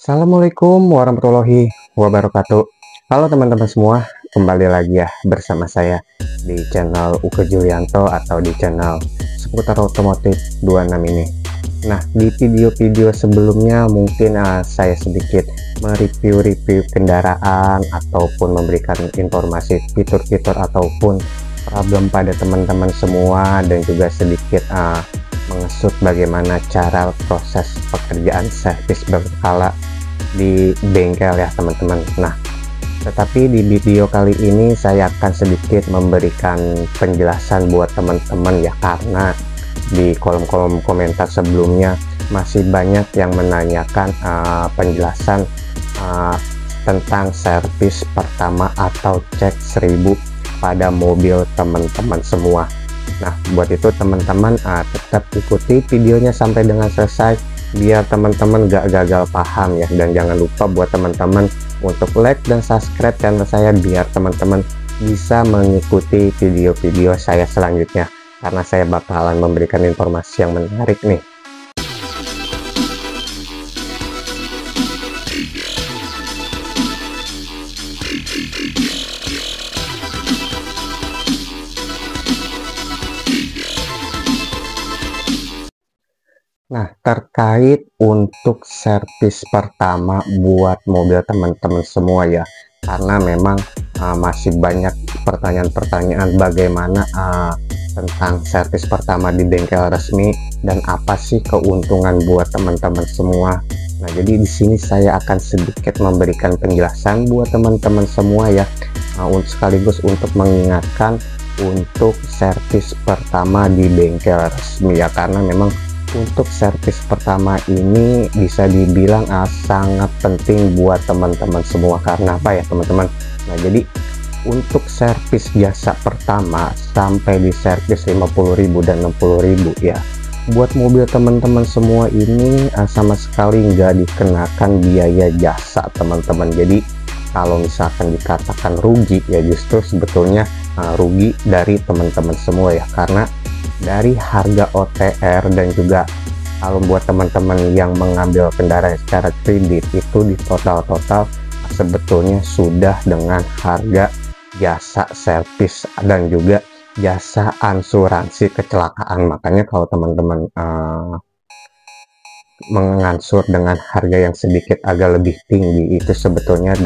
Assalamualaikum warahmatullahi wabarakatuh. Halo teman-teman semua, kembali lagi ya bersama saya di channel Uke Julianto atau di channel seputar otomotif 26 ini. Nah, di video-video sebelumnya mungkin saya sedikit mereview kendaraan ataupun memberikan informasi fitur-fitur ataupun problem pada teman-teman semua, dan juga sedikit mengesut bagaimana cara proses pekerjaan servis berkala di bengkel ya teman-teman. Nah, tetapi di video kali ini saya akan sedikit memberikan penjelasan buat teman-teman ya, karena di kolom-kolom komentar sebelumnya masih banyak yang menanyakan penjelasan tentang servis pertama atau cek 1000 pada mobil teman-teman semua. Nah, buat itu teman-teman tetap ikuti videonya sampai dengan selesai biar teman-teman gak gagal paham ya, dan jangan lupa buat teman-teman untuk like dan subscribe channel saya biar teman-teman bisa mengikuti video-video saya selanjutnya, karena saya bakalan memberikan informasi yang menarik nih. Nah, terkait untuk servis pertama buat mobil teman-teman semua ya, karena memang masih banyak pertanyaan-pertanyaan bagaimana tentang servis pertama di bengkel resmi dan apa sih keuntungan buat teman-teman semua. Nah, jadi di sini saya akan sedikit memberikan penjelasan buat teman-teman semua ya, untuk sekaligus untuk mengingatkan untuk servis pertama di bengkel resmi ya, karena memang untuk servis pertama ini bisa dibilang sangat penting buat teman-teman semua. Karena apa ya teman-teman? Nah, jadi untuk servis jasa pertama sampai di servis 50.000 dan 60.000 ya, buat mobil teman-teman semua ini sama sekali nggak dikenakan biaya jasa teman-teman. Jadi kalau misalkan dikatakan rugi ya, justru sebetulnya rugi dari teman-teman semua ya, karena dari harga OTR dan juga kalau buat teman-teman yang mengambil kendaraan secara kredit itu di total sebetulnya sudah dengan harga jasa servis dan juga jasa asuransi kecelakaan. Makanya kalau teman-teman mengansur dengan harga yang sedikit agak lebih tinggi itu sebetulnya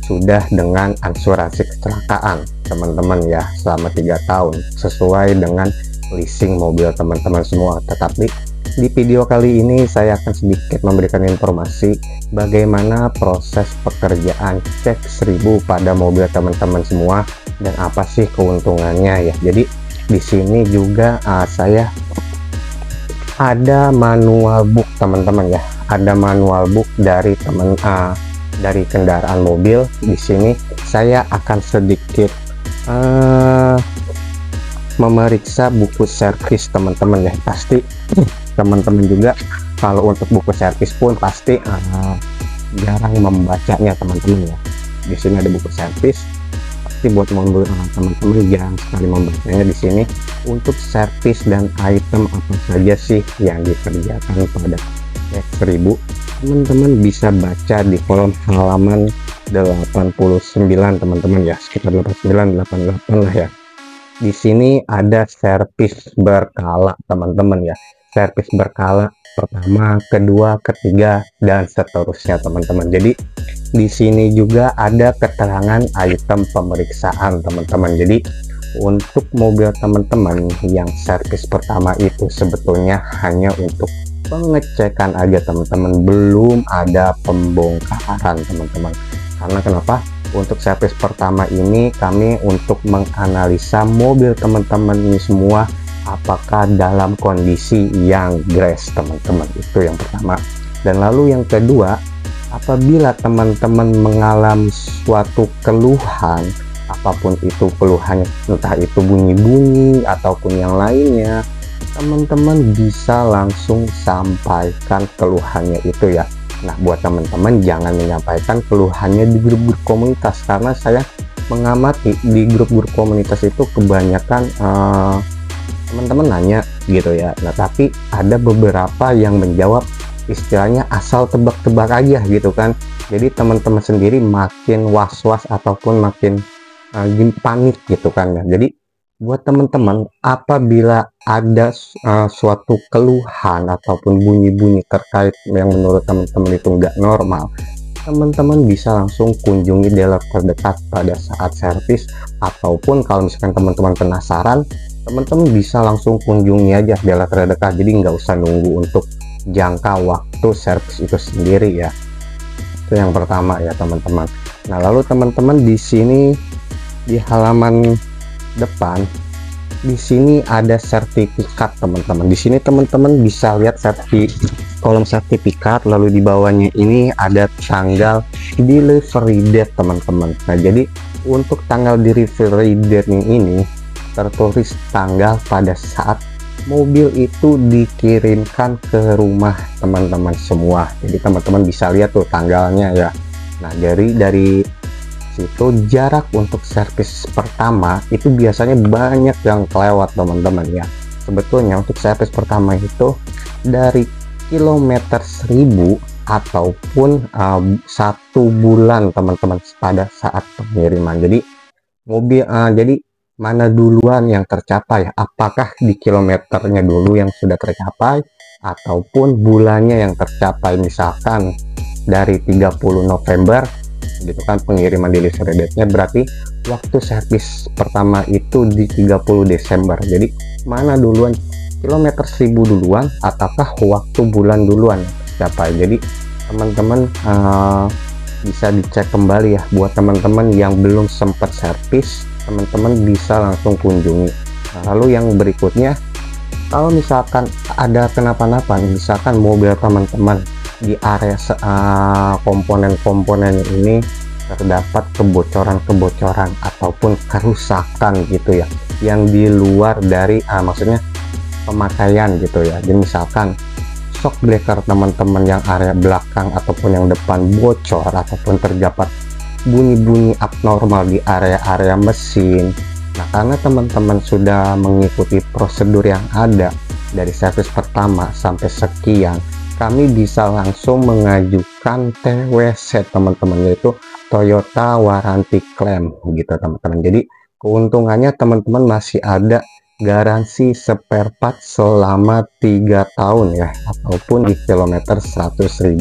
sudah dengan asuransi kecelakaan teman-teman ya, selama 3 tahun sesuai dengan leasing mobil teman-teman semua. Tetapi di video kali ini saya akan sedikit memberikan informasi bagaimana proses pekerjaan cek 1000 pada mobil teman-teman semua dan apa sih keuntungannya ya. Jadi di sini juga saya ada manual book teman-teman ya, ada manual book dari dari kendaraan mobil. Di sini saya akan sedikit memeriksa buku servis teman-teman ya. Pasti teman-teman juga kalau untuk buku servis pun pasti jarang membacanya teman-teman ya. Di sini ada buku servis, pasti buat teman-teman jarang sekali membacanya. Di sini untuk servis dan item apa saja sih yang dikerjakan pada cek 1000, teman-teman bisa baca di kolom halaman 89 teman-teman ya, sekitar 89 88 lah ya. Di sini ada servis berkala teman-teman ya, servis berkala pertama, kedua, ketiga dan seterusnya teman-teman. Jadi di sini juga ada keterangan item pemeriksaan teman-teman. Jadi untuk mobil teman-teman yang servis pertama itu sebetulnya hanya untuk pengecekan aja teman-teman, belum ada pembongkaran teman-teman. Karena kenapa? Untuk servis pertama ini kami untuk menganalisa mobil teman-teman ini semua apakah dalam kondisi yang grass teman-teman, itu yang pertama. Dan lalu yang kedua, apabila teman-teman mengalami suatu keluhan apapun itu keluhannya, entah itu bunyi-bunyi ataupun yang lainnya, teman-teman bisa langsung sampaikan keluhannya itu ya. Nah, buat teman-teman jangan menyampaikan keluhannya di grup-grup komunitas, karena saya mengamati di grup-grup komunitas itu kebanyakan teman-teman nanya gitu ya. Nah, tapi ada beberapa yang menjawab istilahnya asal tebak-tebak aja gitu kan. Jadi teman-teman sendiri makin was-was ataupun makin panik gitu kan ya. Jadi buat teman-teman, apabila ada suatu keluhan ataupun bunyi-bunyi terkait yang menurut teman-teman itu nggak normal, teman-teman bisa langsung kunjungi dealer terdekat pada saat servis, ataupun kalau misalkan teman-teman penasaran, teman-teman bisa langsung kunjungi aja dealer terdekat. Jadi nggak usah nunggu untuk jangka waktu servis itu sendiri ya. Itu yang pertama ya teman-teman. Nah, lalu teman-teman di sini di halaman depan, di sini ada sertifikat teman-teman. Di sini teman-teman bisa lihat kolom sertifikat, lalu di bawahnya ini ada tanggal delivery date teman-teman. Nah, jadi untuk tanggal delivery date ini tertulis tanggal pada saat mobil itu dikirimkan ke rumah teman-teman semua. Jadi teman-teman bisa lihat tuh tanggalnya ya. Nah, dari situ jarak untuk servis pertama itu biasanya banyak yang kelewat teman-teman ya. Sebetulnya untuk servis pertama itu dari kilometer 1000 ataupun 1 bulan teman-teman pada saat pengiriman. Jadi jadi mana duluan yang tercapai, apakah di kilometernya dulu yang sudah tercapai ataupun bulannya yang tercapai. Misalkan dari 30 November gitu kan pengiriman delivery date-nya, berarti waktu servis pertama itu di 30 Desember. Jadi mana duluan, kilometer 1000 duluan ataukah waktu bulan duluan yang tercapai. Jadi teman-teman bisa dicek kembali ya. Buat teman-teman yang belum sempat servis, teman-teman bisa langsung kunjungi. Nah, lalu yang berikutnya, kalau misalkan ada kenapa-napa, misalkan mobil teman-teman di area komponen-komponen ini terdapat kebocoran-kebocoran ataupun kerusakan gitu ya, yang di luar dari maksudnya pemakaian gitu ya. Jadi misalkan shock breaker teman-teman yang area belakang ataupun yang depan bocor, ataupun terdapat bunyi-bunyi abnormal di area-area mesin. Nah, karena teman-teman sudah mengikuti prosedur yang ada dari servis pertama sampai sekian, kami bisa langsung mengajukan TWC teman-teman, yaitu Toyota Warranty Claim gitu teman-teman. Jadi keuntungannya teman-teman masih ada garansi spare part selama 3 tahun ya, ataupun di kilometer 100.000.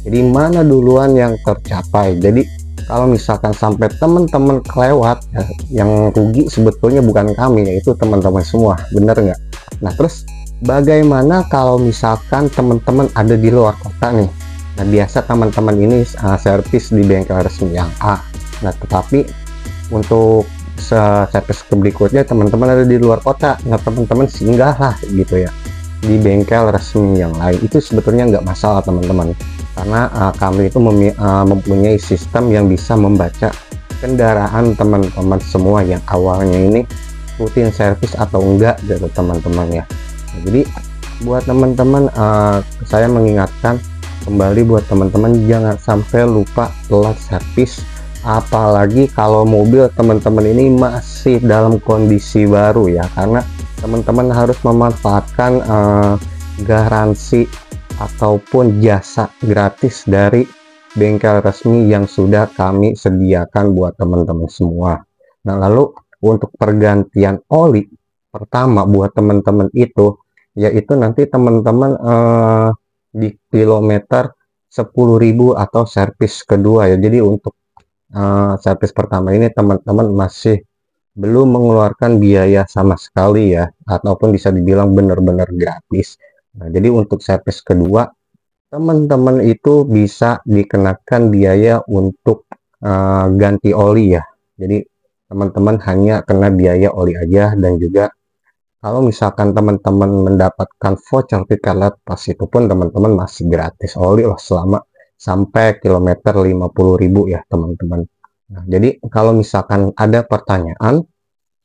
Jadi mana duluan yang tercapai. Jadi kalau misalkan sampai teman-teman kelewat ya, yang rugi sebetulnya bukan kami, yaitu teman-teman semua, bener nggak? Nah, terus bagaimana kalau misalkan teman-teman ada di luar kota nih? Nah, biasa teman-teman ini servis di bengkel resmi yang A. Nah, tetapi untuk servis berikutnya teman-teman ada di luar kota, nah teman-teman singgahlah gitu ya di bengkel resmi yang lain. Itu sebetulnya nggak masalah teman-teman, karena kami itu mempunyai sistem yang bisa membaca kendaraan teman-teman semua yang awalnya ini rutin servis atau enggak gitu teman-teman ya. Nah, jadi buat teman-teman saya mengingatkan kembali buat teman-teman, jangan sampai lupa telat servis, apalagi kalau mobil teman-teman ini masih dalam kondisi baru ya, karena teman-teman harus memanfaatkan garansi ataupun jasa gratis dari bengkel resmi yang sudah kami sediakan buat teman-teman semua. Nah, lalu untuk pergantian oli pertama buat teman-teman itu, yaitu nanti teman-teman di kilometer 10.000 atau servis kedua ya. Jadi untuk servis pertama ini teman-teman masih belum mengeluarkan biaya sama sekali ya, ataupun bisa dibilang benar-benar gratis. Nah, jadi untuk servis kedua teman-teman itu bisa dikenakan biaya untuk ganti oli ya. Jadi teman-teman hanya kena biaya oli aja, dan juga kalau misalkan teman-teman mendapatkan voucher tiket lepas, itu pun teman-teman masih gratis oli loh selama sampai kilometer 50.000 ya teman-teman. Nah, jadi kalau misalkan ada pertanyaan,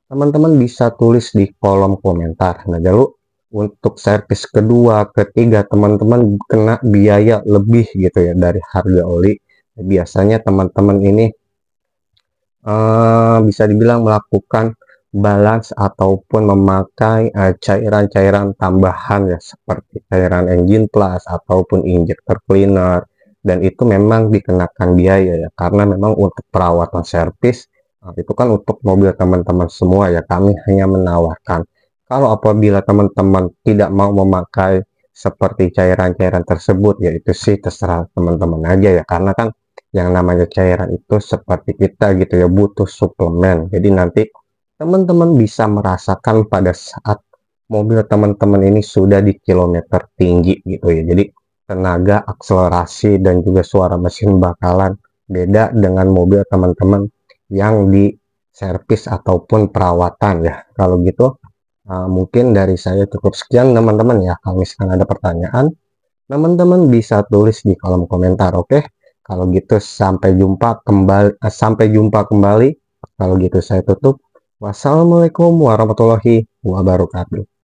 teman-teman bisa tulis di kolom komentar. Nah, lalu untuk servis kedua, ketiga, teman-teman kena biaya lebih gitu ya dari harga oli. Biasanya teman-teman ini bisa dibilang melakukan balance ataupun memakai cairan-cairan tambahan ya, seperti cairan engine plus ataupun injector cleaner, dan itu memang dikenakan biaya ya, karena memang untuk perawatan servis itu kan untuk mobil teman-teman semua ya. Kami hanya menawarkan kalau apabila teman-teman tidak mau memakai seperti cairan-cairan tersebut, ya itu sih terserah teman-teman aja ya, karena kan yang namanya cairan itu seperti kita gitu ya, butuh suplemen. Jadi nanti teman-teman bisa merasakan pada saat mobil teman-teman ini sudah di kilometer tinggi gitu ya. Jadi tenaga, akselerasi, dan juga suara mesin bakalan beda dengan mobil teman-teman yang di servis ataupun perawatan ya. Kalau gitu mungkin dari saya cukup sekian teman-teman ya. Kalau misalkan ada pertanyaan, teman-teman bisa tulis di kolom komentar. Oke, kalau gitu sampai jumpa kembali. Kalau gitu saya tutup. Wassalamualaikum warahmatullahi wabarakatuh.